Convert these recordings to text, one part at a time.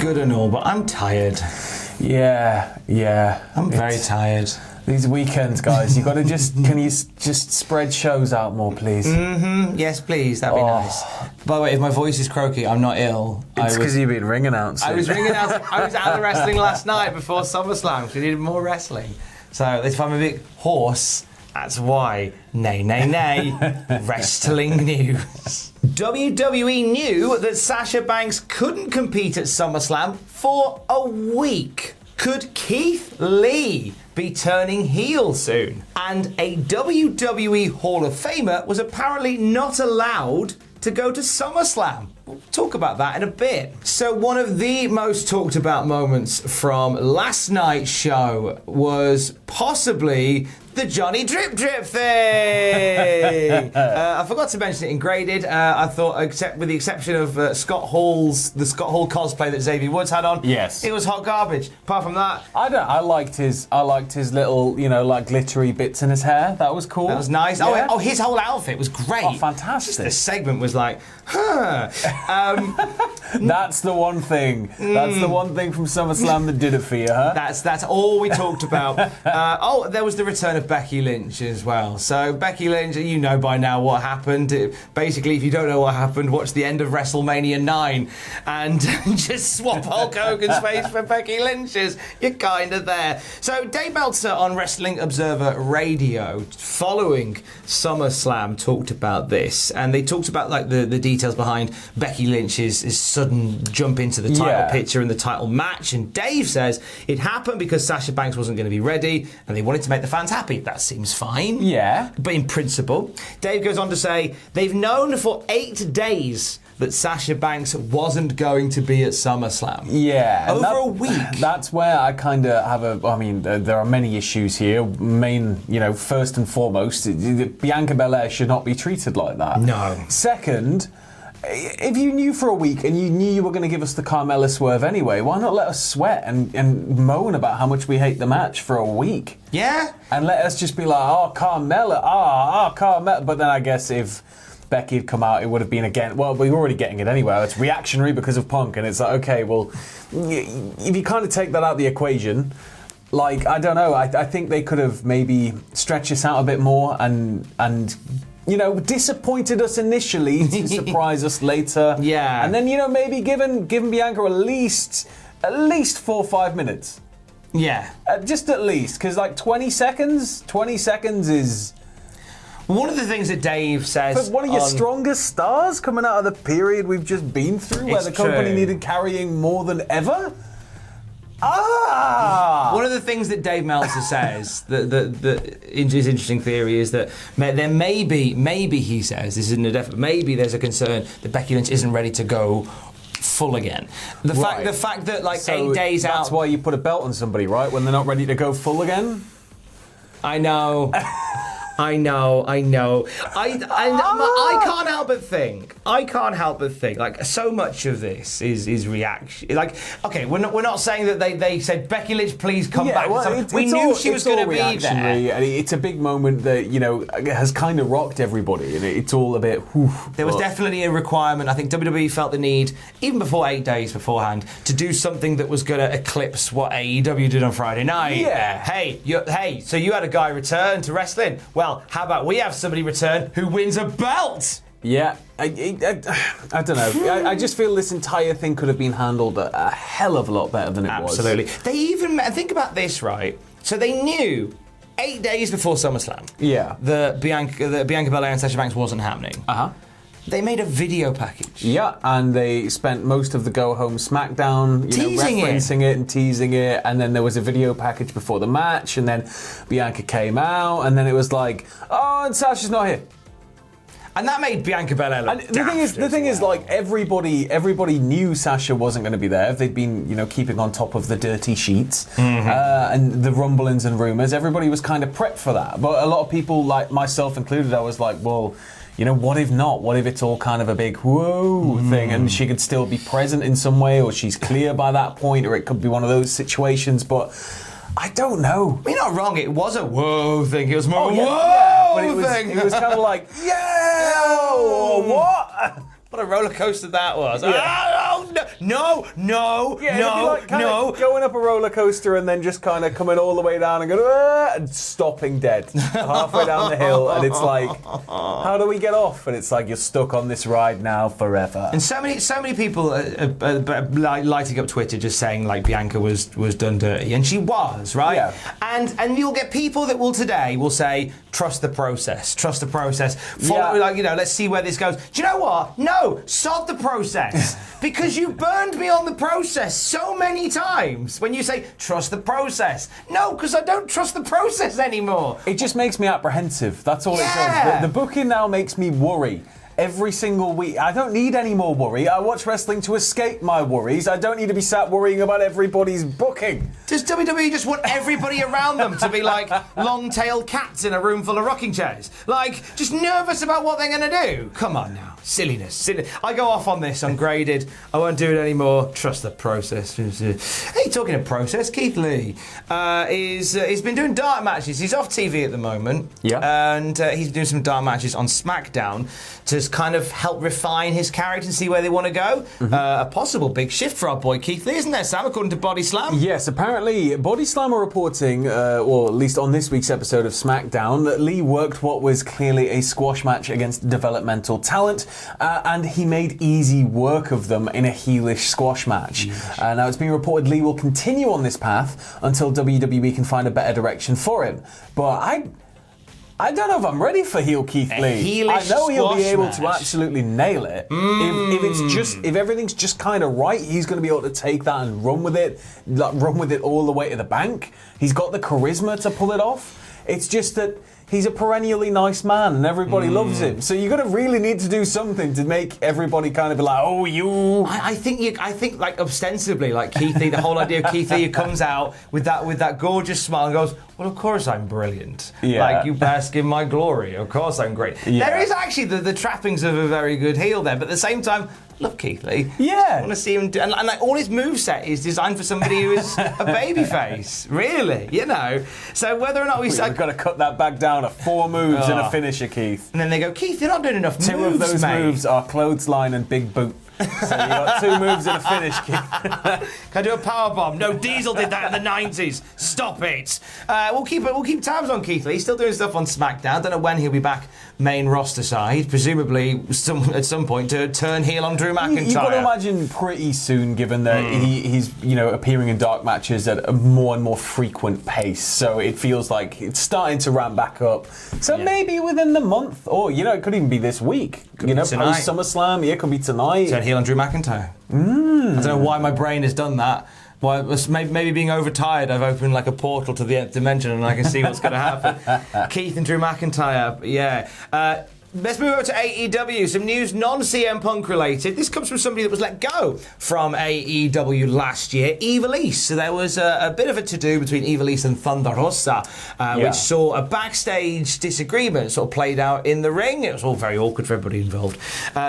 good and all, but I'm tired. Yeah. I'm very tired. These weekends, guys, you got to can you just spread shows out more, please? Mm-hmm. Yes, please. That'd be nice. By the way, if my voice is croaky, I'm not ill. It's because you've been ring announcing. I was ring announcing. I was out of wrestling last night before SummerSlam because we needed more wrestling. So if I'm a bit hoarse, that's why. Nay. Wrestling news. WWE knew that Sasha Banks couldn't compete at SummerSlam for a week. Could Keith Lee be turning heel soon? And a WWE Hall of Famer was apparently not allowed to go to SummerSlam. We'll talk about that in a bit. So one of the most talked about moments from last night's show was possibly the Johnny Drip Drip thing. I forgot to mention it in graded. I thought, except with the exception of the Scott Hall cosplay that Xavier Woods had on. Yes, it was hot garbage. Apart from that, I liked his little, like glittery bits in his hair. That was cool. That was nice. Yeah. Oh, his whole outfit was great. Oh, fantastic. The segment was like, That's the one thing. That's the one thing from SummerSlam that did it for you, huh? That's all we talked about. There was the return of Becky Lynch as well. So Becky Lynch, you know by now what happened. Basically, if you don't know what happened, watch the end of WrestleMania 9 and just swap Hulk Hogan's face for Becky Lynch's. You're kind of there. So Dave Meltzer on Wrestling Observer Radio, following SummerSlam, talked about this, and they talked about like the details behind Becky Lynch's sudden jump into the title picture and the title match. And Dave says it happened because Sasha Banks wasn't going to be ready, and they wanted to make the fans happy. That seems fine. Yeah. But in principle, Dave goes on to say they've known for 8 days that Sasha Banks wasn't going to be at SummerSlam. Yeah. Over a week. That's where I kind of have there are many issues here. First and foremost, Bianca Belair should not be treated like that. No. Second, if you knew for a week and you knew you were going to give us the Carmella swerve anyway, why not let us sweat and moan about how much we hate the match for a week? Yeah. And let us just be like, Carmella, Carmella. But then I guess if Becky had come out, it would have been again, well, we were already getting it anyway. It's reactionary because of Punk. And it's like, okay, well, if you kind of take that out of the equation, like, I don't know, I think they could have maybe stretched this out a bit more and disappointed us initially to surprise us later. Yeah. And then, maybe given Bianca at least 4 or 5 minutes. Yeah. Just at least, because like 20 seconds is... One of the things that Dave says... But one of your strongest stars coming out of the period we've just been through, where the company needed carrying more than ever? One of the things that Dave Meltzer says, that his interesting theory is that there maybe he says, this isn't a definite, maybe there's a concern that Becky Lynch isn't ready to go full again. The fact that like 8 days out... That's why you put a belt on somebody, right? When they're not ready to go full again? I know. I can't help but think, like, so much of this is reaction. Like, okay, we're not saying that they said, Becky Lynch, please come back. Well, we knew she was going to be there. It's a big moment that, has kind of rocked everybody. And it's all a bit, whew. There was definitely a requirement. I think WWE felt the need, even before 8 days beforehand, to do something that was going to eclipse what AEW did on Friday night. Yeah. Hey, so you had a guy return to wrestling. Well, how about we have somebody return who wins a belt? Yeah, I don't know. I just feel this entire thing could have been handled a hell of a lot better than it was. Absolutely. They even, think about this, right? So they knew 8 days before SummerSlam. Yeah. The Bianca Belair and Sasha Banks wasn't happening. They made a video package. Yeah, and they spent most of the Go Home SmackDown referencing it and teasing it, and then there was a video package before the match, and then Bianca came out, and then it was like, oh, and Sasha's not here. And that made Bianca Belair look daft. The thing is, like, everybody knew Sasha wasn't going to be there. They'd been, keeping on top of the dirty sheets and the rumblings and rumours. Everybody was kind of prepped for that. But a lot of people, like myself included, I was like, well, what if not? What if it's all kind of a big whoa thing and she could still be present in some way, or she's clear by that point, or it could be one of those situations, but I don't know. You're not wrong, it was a whoa thing. It was more whoa thing. It was kind of like, what? What a roller coaster that was. Yeah. Oh no, no, Yeah, no, it'd be like kind no. of going up a roller coaster and then just kind of coming all the way down and going and stopping dead halfway down the hill, and it's like, how do we get off? And it's like you're stuck on this ride now forever. And so many people lighting up Twitter just saying like Bianca was done dirty, and she was, right? Yeah. And you'll get people that will say trust the process, follow, Yeah. like, you know, let's see where this goes. Do you know what? No, stop the process. Because you burned me on the process so many times when you say trust the process. No, because I don't trust the process anymore. It just makes me apprehensive. That's all it Yeah. does. The booking now makes me worry. Every single week. I don't need any more worry. I watch wrestling to escape my worries. I don't need to be sat worrying about everybody's booking. Does WWE just want everybody around them to be like long-tailed cats in a room full of rocking chairs? Like, just nervous about what they're going to do? Come on now. Silliness. I go off on this, ungraded. I won't do it anymore. Trust the process. Hey, talking of process, Keith Lee he's been doing dark matches. He's off TV at the moment. Yeah. And he's doing some dark matches on SmackDown to kind of help refine his character and see where they want to go. A possible big shift for our boy Keith Lee, isn't there, Sam, according to Body Slam? Yes, apparently Body Slam are reporting, or at least on this week's episode of SmackDown, that Lee worked what was clearly a squash match against developmental talent, and he made easy work of them in a heelish squash match. Now it's being reported Lee will continue on this path until WWE can find a better direction for him. But I don't know if I'm ready for heel Keith Lee. I know he'll be able to absolutely nail it. If everything's just kind of right, he's going to be able to take that and run with it all the way to the bank. He's got the charisma to pull it off. It's just that he's a perennially nice man and everybody loves him. So you're going to really need to do something to make everybody kind of be like, oh, you. I think like ostensibly, like Keith Lee, the whole idea of Keith Lee who comes out with that gorgeous smile and goes, well, of course I'm brilliant. Yeah. Like, you bask in my glory. Of course I'm great. Yeah. There is actually the trappings of a very good heel there, but at the same time, love Keith Lee. Yeah. I want to see him do, and like all his moveset is designed for somebody who is a babyface. Really, you know. So whether or not we've We've got to cut that back down to 4 moves and a finisher, Keith. and then they go, Keith, you're not doing enough moves, Two of those mate. moves are clothesline and big boot. So you got 2 moves and a finish, Keith. Can I do a power bomb? No, Diesel did that in the 90s. Stop it. We'll keep tabs on Keith Lee. He's still doing stuff on SmackDown. Don't know when he'll be back main roster side. Presumably at some point to turn heel on Drew McIntyre. You've got to imagine pretty soon, given that he's appearing in dark matches at a more and more frequent pace. So it feels like it's starting to ramp back up. So maybe within the month, or it could even be this week. Could be post tonight. SummerSlam, it could be tonight. Turn heel on Drew McIntyre. I don't know why my brain has done that. Why, maybe being overtired, I've opened like a portal to the nth dimension and I can see what's going to happen. Keith and Drew McIntyre, yeah. Let's move over to AEW. Some news non-CM Punk related. This comes from somebody that was let go from AEW last year, Ivelisse. So there was a bit of a to-do between Ivelisse and Thunder Rosa, which saw a backstage disagreement sort of played out in the ring. It was all very awkward for everybody involved.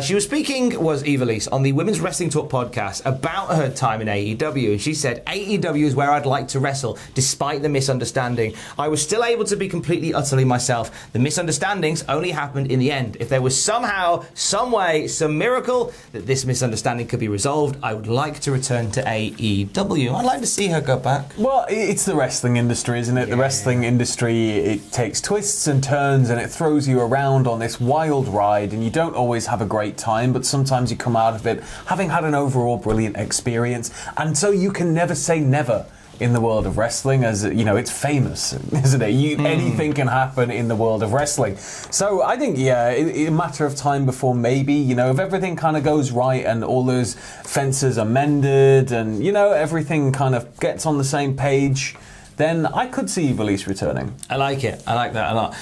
She was speaking, Ivelisse, on the Women's Wrestling Talk podcast about her time in AEW. And she said, AEW is where I'd like to wrestle, despite the misunderstanding. I was still able to be completely, utterly myself. The misunderstandings only happened in the end. If there was somehow, some way, some miracle that this misunderstanding could be resolved, I would like to return to AEW. I'd like to see her go back. Well, it's the wrestling industry, isn't it? The wrestling industry, it takes twists and turns and it throws you around on this wild ride, and you don't always have a great time, but sometimes you come out of it having had an overall brilliant experience. And so you can never say never in the world of wrestling, as it's famous, isn't it? Anything can happen in the world of wrestling. So I think, a matter of time before maybe, if everything kind of goes right and all those fences are mended and, everything kind of gets on the same page, then I could see Ivelisse returning. I like it. I like that a lot.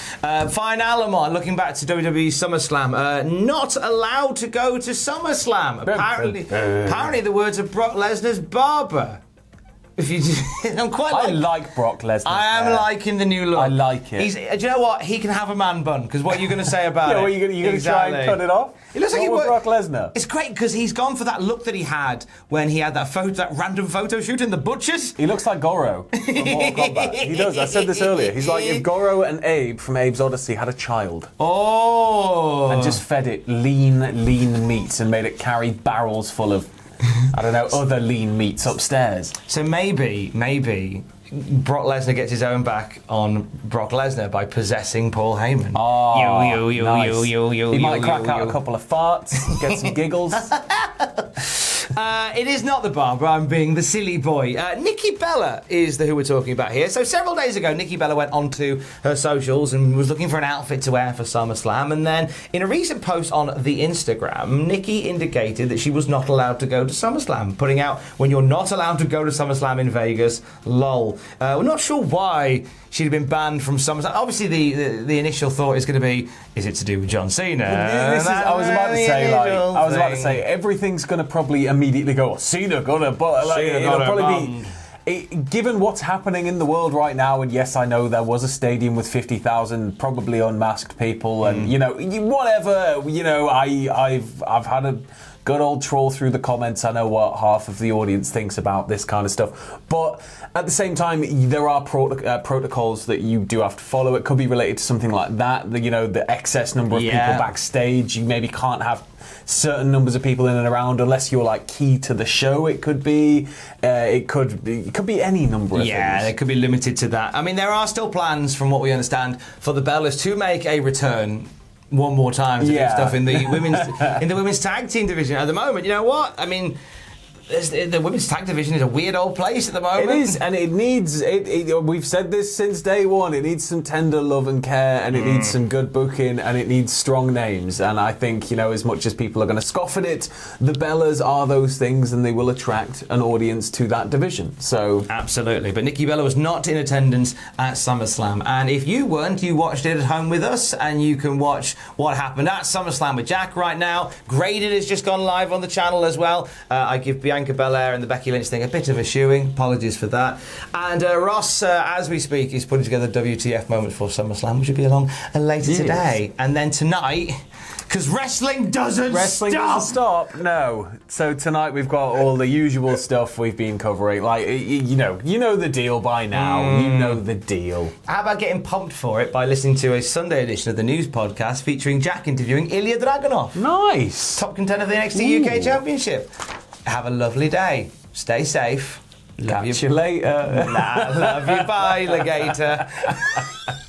Fine Alomar, looking back to WWE SummerSlam, not allowed to go to SummerSlam. Apparently the words of Brock Lesnar's barber. I like Brock Lesnar. I am liking the new look. I like it. Do you know what? He can have a man bun, because what are you going to say about it? What are you going to try and cut it off? It looks like Brock Lesnar. It's great because he's gone for that look that he had when he had that random photo shoot in the Butchers. He looks like Goro from Mortal Kombat. He does. I said this earlier. He's like if Goro and Abe from Abe's Odyssey had a child. Oh. And just fed it lean meat and made it carry barrels full of I don't know, other lean meats upstairs. So maybe Brock Lesnar gets his own back on Brock Lesnar by possessing Paul Heyman. Oh, nice. You. He might crack out a couple of farts, get some giggles. It is not the barber, I'm being the silly boy. Nikki Bella is who we're talking about here. So several days ago, Nikki Bella went onto her socials and was looking for an outfit to wear for SummerSlam. And then in a recent post on the Instagram, Nikki indicated that she was not allowed to go to SummerSlam, putting out, when you're not allowed to go to SummerSlam in Vegas, lol. We're not sure why she'd have been banned from SummerSlam. Obviously, the initial thought is going to be, is it to do with John Cena? I was about to say, everything's going to probably immediately go, Cena got a butt. Like, it'll probably be, given what's happening in the world right now, and yes, I know there was a stadium with 50,000 probably unmasked people, and whatever. I've had a good old troll through the comments. I know what half of the audience thinks about this kind of stuff. But at the same time, there are protocols that you do have to follow. It could be related to something like that. The excess number of people backstage. You maybe can't have certain numbers of people in and around unless you're like key to the show. It could be any number of things. Yeah, it could be limited to that. I mean, there are still plans, from what we understand, for the Bellas to make a return one more time to do stuff in the women's tag team division. At the moment, you know what? I mean, the women's tag division is a weird old place at the moment. It is, and it needs. We've said this since day one. It needs some tender love and care, and it needs some good booking, and it needs strong names. And I think, as much as people are going to scoff at it, the Bellas are those things, and they will attract an audience to that division. So absolutely. But Nikki Bella was not in attendance at SummerSlam, and if you weren't, you watched it at home with us, and you can watch what happened at SummerSlam with Jack right now. Graded has just gone live on the channel as well. I give Bianca Belair and the Becky Lynch thing a bit of a shoeing. Apologies for that. And Ross, as we speak, is putting together WTF moments for SummerSlam, which will be along later today. And then tonight, because wrestling doesn't stop. No. So tonight we've got all the usual stuff we've been covering. Like, you know the deal by now. You know the deal. How about getting pumped for it by listening to a Sunday edition of the news podcast featuring Jack interviewing Ilya Dragunov. Nice. Top contender for the NXT UK Championship. Have a lovely day. Stay safe. Catch you later. Love you. Bye, Legator.